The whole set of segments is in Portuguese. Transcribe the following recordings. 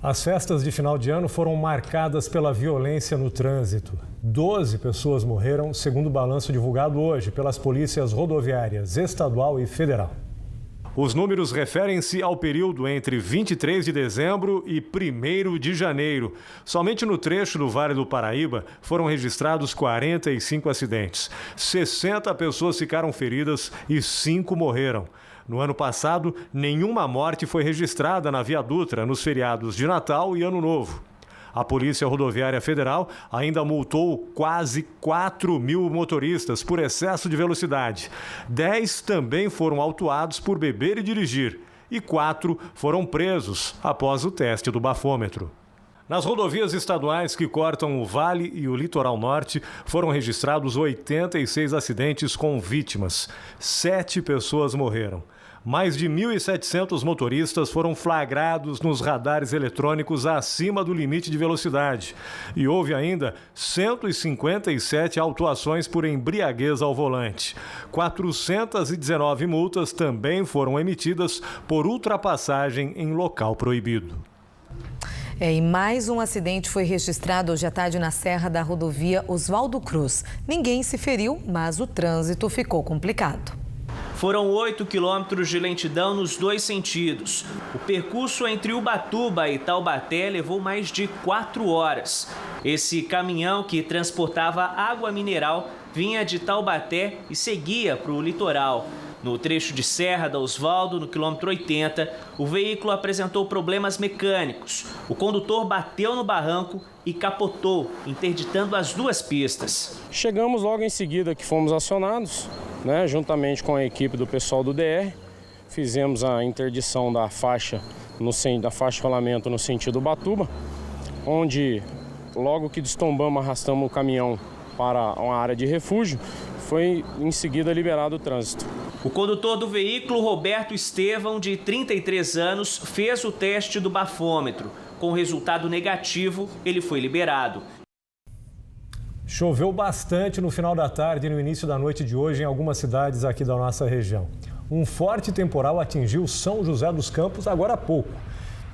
As festas de final de ano foram marcadas pela violência no trânsito. 12 pessoas morreram, segundo o balanço divulgado hoje pelas polícias rodoviárias estadual e federal. Os números referem-se ao período entre 23 de dezembro e 1º de janeiro. Somente no trecho do Vale do Paraíba foram registrados 45 acidentes. 60 pessoas ficaram feridas e 5 morreram. No ano passado, nenhuma morte foi registrada na Via Dutra nos feriados de Natal e Ano Novo. A Polícia Rodoviária Federal ainda multou quase 4.000 motoristas por excesso de velocidade. 10 também foram autuados por beber e dirigir. E 4 foram presos após o teste do bafômetro. Nas rodovias estaduais que cortam o Vale e o Litoral Norte, foram registrados 86 acidentes com vítimas. 7 pessoas morreram. Mais de 1.700 motoristas foram flagrados nos radares eletrônicos acima do limite de velocidade. E houve ainda 157 autuações por embriaguez ao volante. 419 multas também foram emitidas por ultrapassagem em local proibido. E mais um acidente foi registrado hoje à tarde na Serra da Rodovia Oswaldo Cruz. Ninguém se feriu, mas o trânsito ficou complicado. Foram 8 quilômetros de lentidão nos dois sentidos. O percurso entre Ubatuba e Taubaté levou mais de 4 horas. Esse caminhão que transportava água mineral vinha de Taubaté e seguia para o litoral. No trecho de Serra da Oswaldo, no quilômetro 80, o veículo apresentou problemas mecânicos. O condutor bateu no barranco e capotou, interditando as duas pistas. Chegamos logo em seguida que fomos acionados, juntamente com a equipe do pessoal do DR. Fizemos a interdição da faixa de rolamento no sentido Ubatuba, onde logo que destombamos, arrastamos o caminhão para uma área de refúgio, foi em seguida liberado o trânsito. O condutor do veículo, Roberto Estevão, de 33 anos, fez o teste do bafômetro. Com resultado negativo, ele foi liberado. Choveu bastante no final da tarde e no início da noite de hoje em algumas cidades aqui da nossa região. Um forte temporal atingiu São José dos Campos agora há pouco.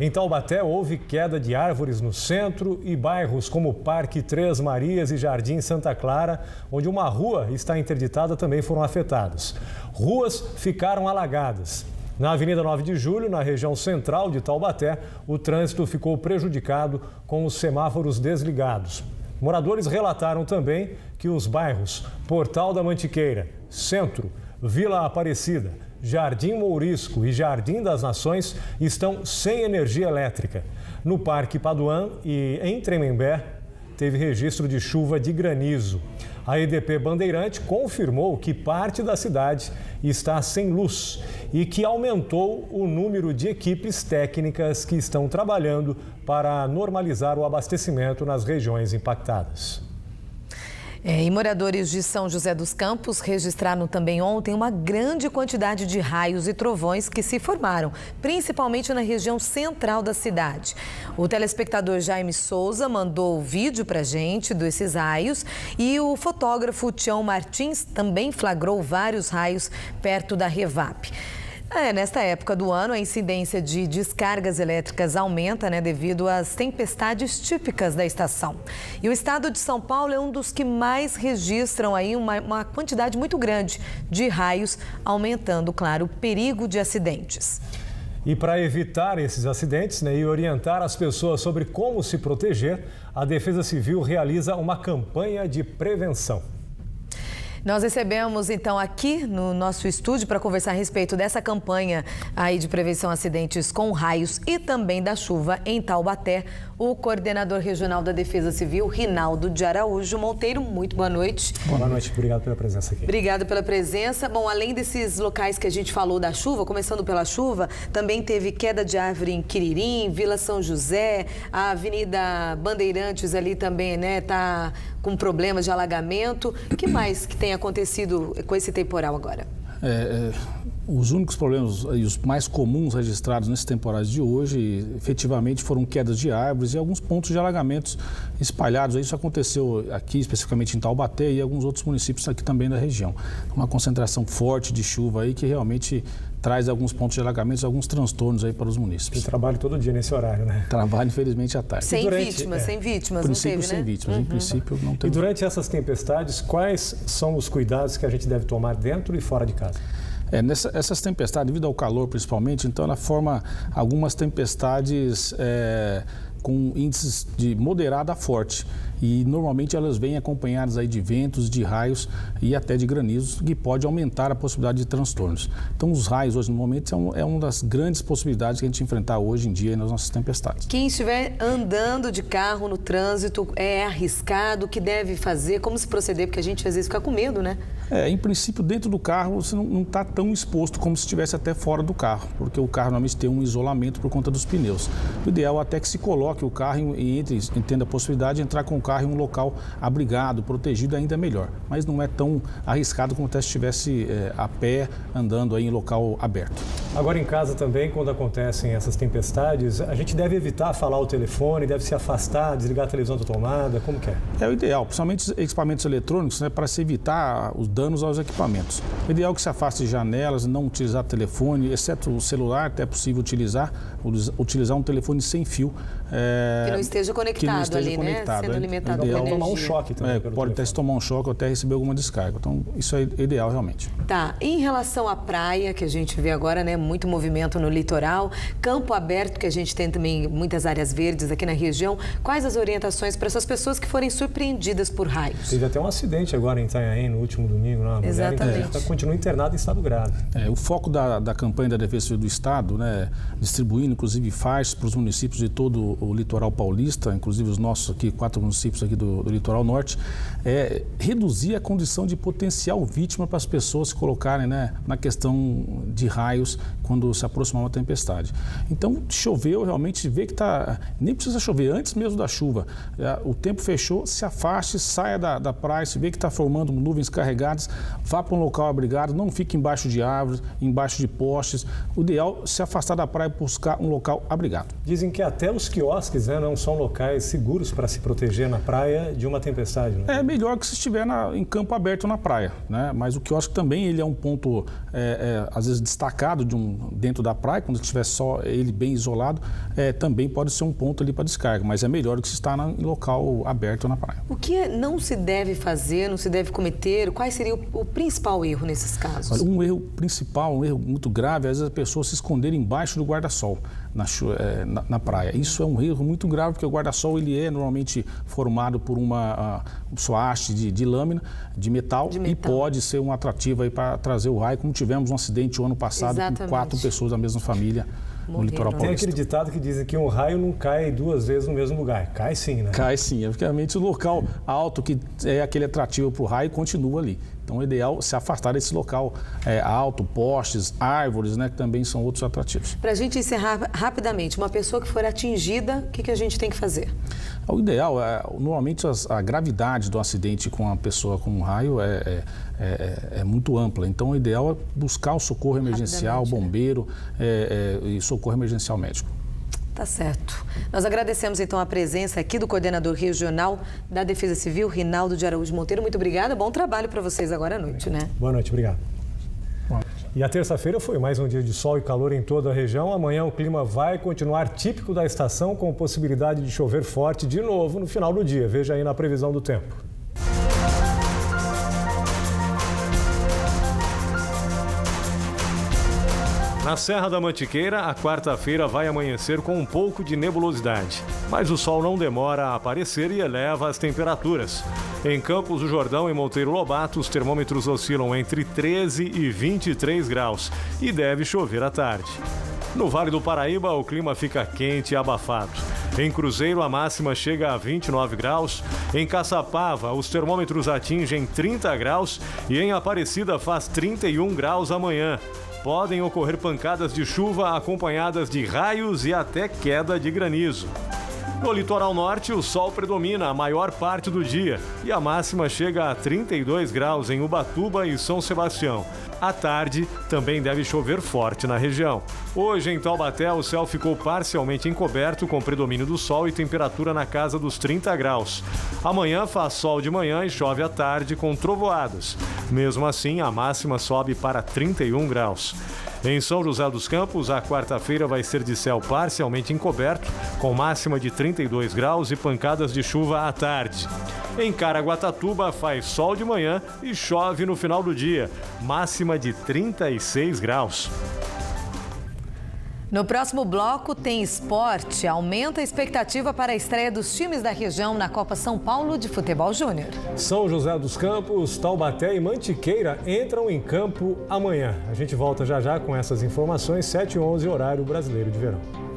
Em Taubaté, houve queda de árvores no centro e bairros como Parque Três Marias e Jardim Santa Clara, onde uma rua está interditada, também foram afetadas. Ruas ficaram alagadas. Na Avenida 9 de Julho, na região central de Taubaté, o trânsito ficou prejudicado com os semáforos desligados. Moradores relataram também que os bairros Portal da Mantiqueira, Centro, Vila Aparecida, Jardim Mourisco e Jardim das Nações estão sem energia elétrica. No Parque Paduan e em Tremembé, teve registro de chuva de granizo. A EDP Bandeirante confirmou que parte da cidade está sem luz e que aumentou o número de equipes técnicas que estão trabalhando para normalizar o abastecimento nas regiões impactadas. E moradores de São José dos Campos registraram também ontem uma grande quantidade de raios e trovões que se formaram, principalmente na região central da cidade. O telespectador Jaime Souza mandou o vídeo para a gente desses raios e o fotógrafo Tião Martins também flagrou vários raios perto da Revap. Nesta época do ano, a incidência de descargas elétricas aumenta, devido às tempestades típicas da estação. E o estado de São Paulo é um dos que mais registram aí uma quantidade muito grande de raios, aumentando, claro, o perigo de acidentes. E para evitar esses acidentes e orientar as pessoas sobre como se proteger, a Defesa Civil realiza uma campanha de prevenção. Nós recebemos, então, aqui no nosso estúdio para conversar a respeito dessa campanha aí de prevenção a acidentes com raios e também da chuva em Taubaté, o coordenador regional da Defesa Civil, Rinaldo de Araújo Monteiro. Muito boa noite. Boa noite, obrigado pela presença aqui. Obrigado pela presença. Bom, além desses locais que a gente falou da chuva, começando pela chuva, também teve queda de árvore em Quiririm, Vila São José, a Avenida Bandeirantes ali também, tá com problemas de alagamento. O que mais que tem acontecido com esse temporal agora? Os únicos problemas e os mais comuns registrados nesses temporais de hoje, efetivamente, foram quedas de árvores e alguns pontos de alagamentos espalhados. Isso aconteceu aqui, especificamente em Taubaté e alguns outros municípios aqui também da região. Uma concentração forte de chuva aí que realmente traz alguns pontos de alagamentos, alguns transtornos aí para os munícipes. E trabalho todo dia nesse horário, né? Trabalho, infelizmente, à tarde. Sem vítimas, não teve, né? Sem vítimas, em princípio não teve. E durante essas tempestades, quais são os cuidados que a gente deve tomar dentro e fora de casa? Essas tempestades, devido ao calor principalmente, então ela forma algumas tempestades com índices de moderado a forte. E normalmente elas vêm acompanhadas aí de ventos, de raios e até de granizos, que pode aumentar a possibilidade de transtornos. Então os raios hoje no momento é uma das grandes possibilidades que a gente enfrentar hoje em dia nas nossas tempestades. Quem estiver andando de carro no trânsito, é arriscado, o que deve fazer, como se proceder, porque a gente às vezes fica com medo, né? Em princípio, dentro do carro você não está tão exposto como se estivesse até fora do carro, porque o carro normalmente tem um isolamento por conta dos pneus. O ideal é até que se coloque o carro e entenda a possibilidade de entrar com o carro em um local abrigado, protegido, ainda melhor. Mas não é tão arriscado como se estivesse a pé, andando aí em local aberto. Agora em casa também, quando acontecem essas tempestades, a gente deve evitar falar o telefone, deve se afastar, desligar a televisão da tomada, como que é? É o ideal, principalmente equipamentos eletrônicos, né, para se evitar os danos aos equipamentos. O ideal é que se afaste de janelas, não utilizar telefone, exceto o celular, até é possível utilizar um telefone sem fio. Que não esteja conectado né? Sendo alimentado por energia. Tomar um choque também. Pode até se tomar um choque ou até receber alguma descarga. Então, isso é ideal realmente. Tá. Em relação à praia, que a gente vê agora, né? Muito movimento no litoral, campo aberto, que a gente tem também muitas áreas verdes aqui na região. Quais as orientações para essas pessoas que forem surpreendidas por raios? Teve até um acidente agora em Itanhaém, no último domingo. Uma Exatamente. mulher continua internada em estado grave. O foco da campanha da Defesa Civil do Estado, né? Distribuindo, inclusive, faixas para os municípios de todo o litoral paulista, inclusive os nossos aqui, 4 municípios aqui do litoral norte, é reduzir a condição de potencial vítima para as pessoas se colocarem, né, na questão de raios quando se aproximar uma tempestade. Então, choveu, realmente vê que nem precisa chover, antes mesmo da chuva, o tempo fechou, se afaste, saia da praia, se vê que está formando nuvens carregadas, vá para um local abrigado, não fique embaixo de árvores, embaixo de postes. O ideal é se afastar da praia e buscar um local abrigado. Dizem que até os quiosques, né, não são locais seguros para se proteger na praia de uma tempestade. Né? É melhor que se estiver em campo aberto na praia, né? Mas o quiosque também ele é um ponto, às vezes, destacado dentro da praia, quando estiver só ele bem isolado, também pode ser um ponto ali para descarga, mas é melhor do que se estar em local aberto na praia. O que não se deve fazer, não se deve cometer? Qual seria o principal erro nesses casos? Um erro principal, um erro muito grave, às vezes a pessoa se esconder embaixo do guarda-sol na praia. Isso é um erro muito grave, porque o guarda-sol ele é normalmente formado por uma sua haste de lâmina, de metal, e pode ser um atrativo aí para trazer o raio, como tivemos um acidente o ano passado. Exatamente. Com 4 pessoas da mesma família no litoral paulista. Tem aquele ditado que dizem que um raio não cai 2 vezes no mesmo lugar. Cai sim, né? Cai sim. Realmente o local alto que é aquele atrativo para o raio continua ali. Então, o ideal é se afastar desse local alto, postes, árvores, né, que também são outros atrativos. Para a gente encerrar rapidamente, uma pessoa que for atingida, o que a gente tem que fazer? O ideal, normalmente a gravidade do acidente com a pessoa com um raio é muito ampla. Então, o ideal é buscar o socorro emergencial, bombeiro e socorro emergencial médico. Tá certo. Nós agradecemos, então, a presença aqui do coordenador regional da Defesa Civil, Rinaldo de Araújo Monteiro. Muito obrigada. Bom trabalho para vocês agora à noite, né? Boa noite, obrigado. E a terça-feira foi mais um dia de sol e calor em toda a região. Amanhã o clima vai continuar típico da estação, com possibilidade de chover forte de novo no final do dia. Veja aí na previsão do tempo. Na Serra da Mantiqueira, a quarta-feira vai amanhecer com um pouco de nebulosidade. Mas o sol não demora a aparecer e eleva as temperaturas. Em Campos do Jordão e Monteiro Lobato, os termômetros oscilam entre 13 e 23 graus e deve chover à tarde. No Vale do Paraíba, o clima fica quente e abafado. Em Cruzeiro, a máxima chega a 29 graus. Em Caçapava, os termômetros atingem 30 graus e em Aparecida faz 31 graus amanhã. Podem ocorrer pancadas de chuva acompanhadas de raios e até queda de granizo. No litoral norte, o sol predomina a maior parte do dia e a máxima chega a 32 graus em Ubatuba e São Sebastião. À tarde, também deve chover forte na região. Hoje, em Taubaté, o céu ficou parcialmente encoberto com predomínio do sol e temperatura na casa dos 30 graus. Amanhã faz sol de manhã e chove à tarde com trovoadas. Mesmo assim, a máxima sobe para 31 graus. Em São José dos Campos, a quarta-feira vai ser de céu parcialmente encoberto, com máxima de 32 graus e pancadas de chuva à tarde. Em Caraguatatuba, faz sol de manhã e chove no final do dia, máxima de 36 graus. No próximo bloco tem esporte. Aumenta a expectativa para a estreia dos times da região na Copa São Paulo de Futebol Júnior. São José dos Campos, Taubaté e Mantiqueira entram em campo amanhã. A gente volta já com essas informações, 7h11, horário brasileiro de verão.